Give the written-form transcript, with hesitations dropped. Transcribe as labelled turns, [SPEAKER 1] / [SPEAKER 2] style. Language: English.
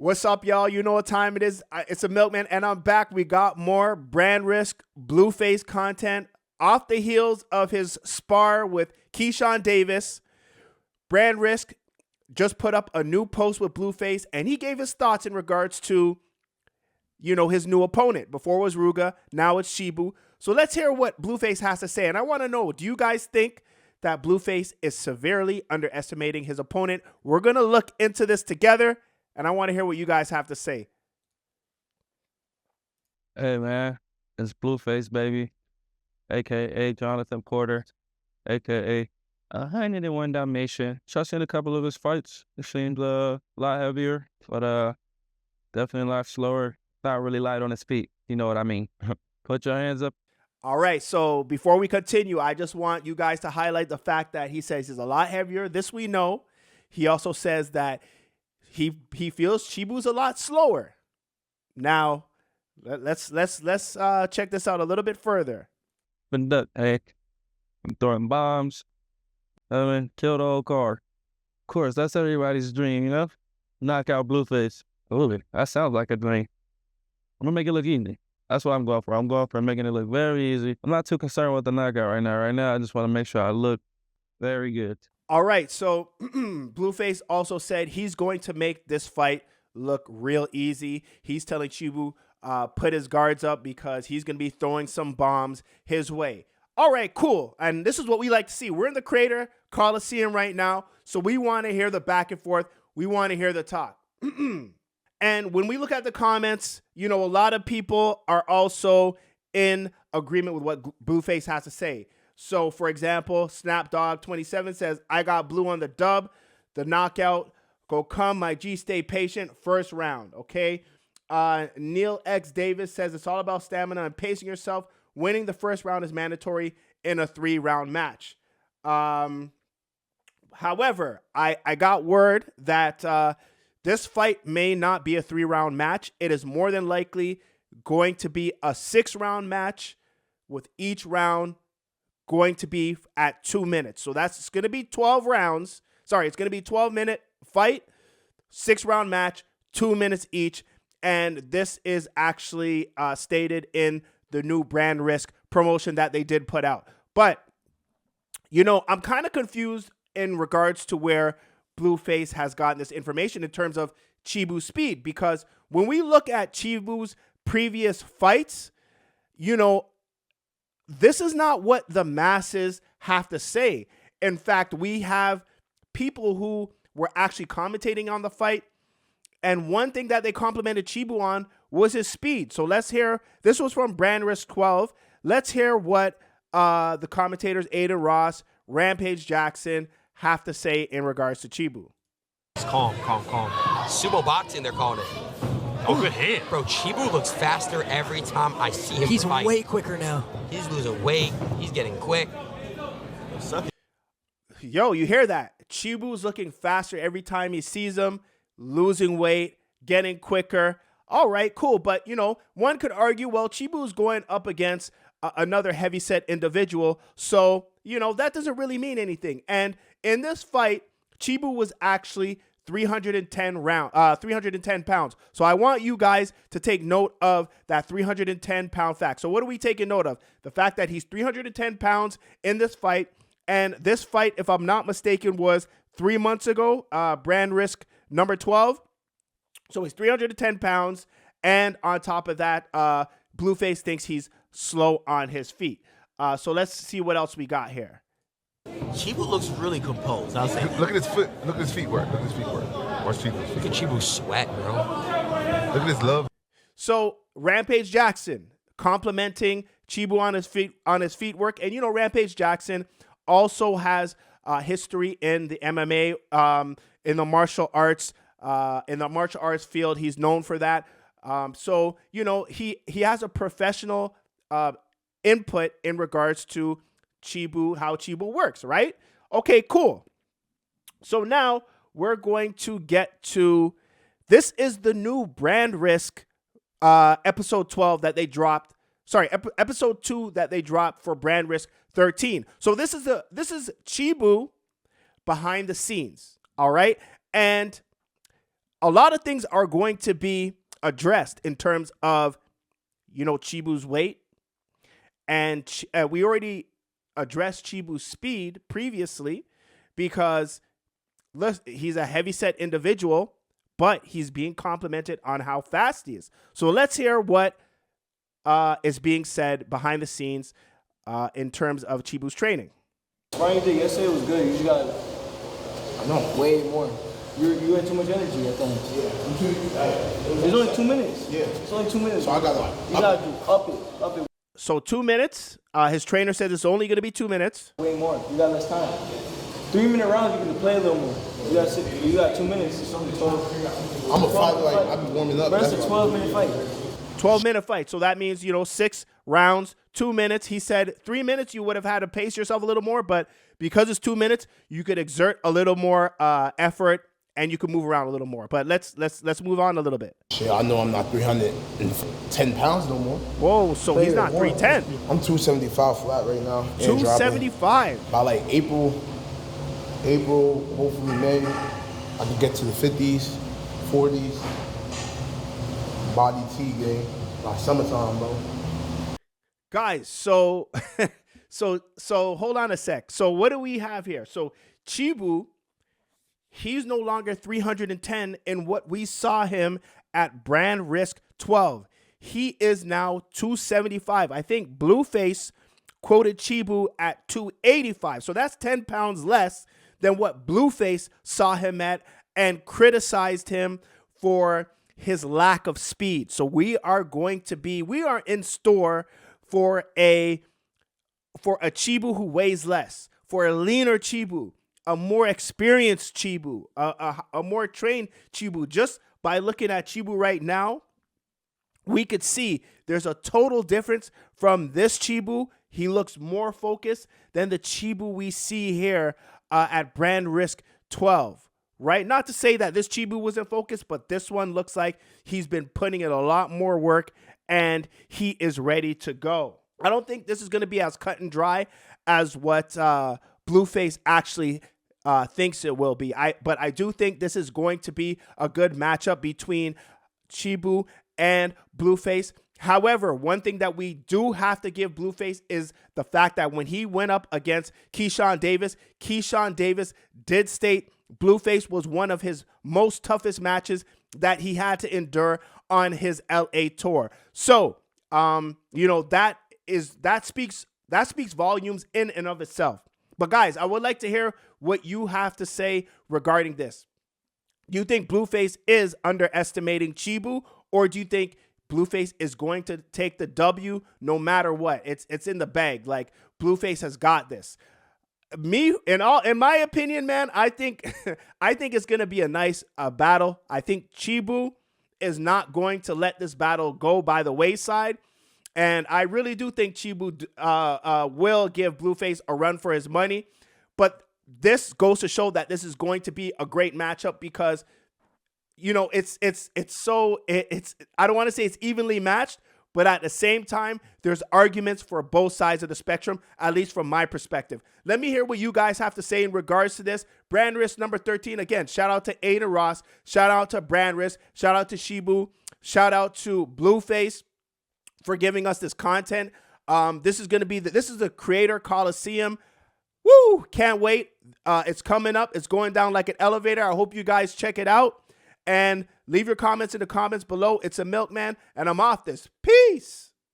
[SPEAKER 1] What's up, y'all? You know what time it is. It's a Milkman, and I'm back. We got more Brand Risk Blueface content off the heels of his spar with Keyshawn Davis. Brand Risk just put up a new post with Blueface, and he gave his thoughts in regards to, his new opponent. Before it was Rooga, now it's Chibu. So let's hear what Blueface has to say. And I want to know, do you guys think that Blueface is severely underestimating his opponent? We're going to look into this together, and I want to hear what you guys have to say.
[SPEAKER 2] Hey, man, it's Blueface, baby, a.k.a. Jonathan Porter, a.k.a. 101 Dalmatian. Just in a couple of his fights. It seemed a lot heavier, but definitely a lot slower. Not really light on his feet. You know what I mean? Put your hands up.
[SPEAKER 1] All right, so before we continue, I just want you guys to highlight the fact that he says he's a lot heavier. This we know. He also says that he feels Chibu's a lot slower. Now, let's check this out a little bit further.
[SPEAKER 2] Hey, I'm throwing bombs. Kill the whole card. Of course, that's everybody's dream, you know? Knock out Blueface. Ooh, that sounds like a dream. I'm gonna make it look easy. That's what I'm going for. I'm going for making it look very easy. I'm not too concerned with the knockout right now. Right now, I just want to make sure I look very good.
[SPEAKER 1] All right, so Blueface also said he's going to make this fight look real easy. He's telling Chibu put his guards up because he's going to be throwing some bombs his way. All right, cool. And this is what we like to see. We're in the Crater Coliseum right now, so we want to hear the back and forth. We want to hear the talk. And when we look at the comments, a lot of people are also in agreement with what Blueface has to say. So, for example, Snapdog27 says, I got blue on the dub. The knockout, go come, my G, stay patient. First round, okay? Neil X Davis says, it's all about stamina and pacing yourself. Winning the first round is mandatory in a 3-round match. However, I got word that this fight may not be a 3-round match. It is more than likely going to be a 6-round match with each round going to be at 2 minutes. So it's going to be 12 rounds. Sorry, it's going to be 12-minute fight, 6-round match, 2 minutes each. And this is actually stated in the new Brand Risk promotion that they did put out. But, I'm kind of confused in regards to where Blueface has gotten this information in terms of Chibu's speed, because when we look at Chibu's previous fights, this is not what the masses have to say. In fact, we have people who were actually commentating on the fight, and one thing that they complimented Chibu on was his speed. So let's hear, this was from Brandrisk 12. Let's hear what the commentators Adin Ross, Rampage Jackson have to say in regards to Chibu.
[SPEAKER 3] It's calm. Sumo boxing, they're calling it.
[SPEAKER 4] Oh, good hit.
[SPEAKER 3] Bro, Chibu looks faster every time I see him
[SPEAKER 5] He's
[SPEAKER 3] fight.
[SPEAKER 5] way quicker now.
[SPEAKER 3] He's losing weight. He's getting quick.
[SPEAKER 1] Yo, you hear that? Chibu's looking faster every time he sees him, losing weight, getting quicker. All right, cool. But, one could argue, well, Chibu's going up against another heavyset individual. So, that doesn't really mean anything. And in this fight, Chibu was actually 310 pounds. So I want you guys to take note of that 310-pound fact. So what are we taking note of? The fact that he's 310 pounds in this fight. And this fight, if I'm not mistaken, was 3 months ago, Brand Risk number 12. So he's 310 pounds. And on top of that, Blueface thinks he's slow on his feet. So let's see what else we got here.
[SPEAKER 5] Chibu looks really composed. I'll say.
[SPEAKER 6] Look at his foot. Look at his feet work. Watch Chibu's feet.
[SPEAKER 3] Look at Chibu sweat, bro.
[SPEAKER 6] Look at his love.
[SPEAKER 1] So Rampage Jackson complimenting Chibu on his feet work. And Rampage Jackson also has history in the MMA, in the martial arts field. He's known for that. So he has a professional input in regards to Chibu, how Chibu works, right? Okay, cool. So now we're going to get to, this is the new Brand Risk episode 12 that they dropped. Sorry, episode 2 that they dropped for Brand Risk 13. So this is Chibu behind the scenes, all right? And a lot of things are going to be addressed in terms of, Chibu's weight. And we already addressed Chibu's speed previously because he's a heavyset individual, but he's being complimented on how fast he is. So let's hear what is being said behind the scenes in terms of Chibu's training.
[SPEAKER 4] Sparring you did yesterday was good. You just got, I know, way more. You had too much energy, I think. Yeah. It's only 2 minutes. Yeah. It's only 2 minutes. So I got you gotta do up it.
[SPEAKER 1] So 2 minutes. His trainer says it's only going to be 2 minutes.
[SPEAKER 4] Way more. You got less time. 3-minute rounds, you can play a little more. You got 2 minutes. So
[SPEAKER 6] I'm a fighter, like, I've been warming up.
[SPEAKER 4] That's a 12-minute fight.
[SPEAKER 1] 12-minute fight. So that means, 6 rounds, 2 minutes. He said 3 minutes, you would have had to pace yourself a little more, but because it's 2 minutes, you could exert a little more effort and you can move around a little more. But let's move on a little bit.
[SPEAKER 6] Shit, I know I'm not 310 pounds no more.
[SPEAKER 1] Whoa, so he's not 310.
[SPEAKER 6] I'm 275 flat right now.
[SPEAKER 1] 275.
[SPEAKER 6] By like April, hopefully May, I can get to the 50s, 40s. Body T game. Like summertime, bro.
[SPEAKER 1] Guys, so hold on a sec. So what do we have here? So Chibu, he's no longer 310 in what we saw him at Brand Risk 12. He is now 275. I think Blueface quoted Chibu at 285. So that's 10 pounds less than what Blueface saw him at and criticized him for his lack of speed. So we are in store for a Chibu who weighs less, for a leaner Chibu, a more experienced Chibu, a more trained Chibu. Just by looking at Chibu right now, we could see there's a total difference from this Chibu. He looks more focused than the Chibu we see here at Brand Risk 12. Right? Not to say that this Chibu wasn't focused, but this one looks like he's been putting in a lot more work and he is ready to go. I don't think this is going to be as cut and dry as what Blueface actually thinks it will be. But I do think this is going to be a good matchup between Chibu and Blueface. However, one thing that we do have to give Blueface is the fact that when he went up against Keyshawn Davis did state Blueface was one of his most toughest matches that he had to endure on his LA tour. So, that speaks volumes in and of itself. But guys, I would like to hear what you have to say regarding this. Do you think Blueface is underestimating Chibu, or do you think Blueface is going to take the W no matter what? It's in the bag. Like, Blueface has got this. In my opinion, man, I think it's gonna be a nice battle. I think Chibu is not going to let this battle go by the wayside, and I really do think Chibu will give Blueface a run for his money. But this goes to show that this is going to be a great matchup because it's I don't want to say it's evenly matched, but at the same time, there's arguments for both sides of the spectrum, at least from my perspective. Let me hear what you guys have to say in regards to this. Brand Risk number 13. Again, shout out to Adin Ross. Shout out to Brand Risk. Shout out to Chibu. Shout out to Blueface for giving us this content. This is the Creator Coliseum. Woo! Can't wait. It's coming up. It's going down like an elevator. I hope you guys check it out. And leave your comments in the comments below. It's a Milkman, and I'm off this. Peace.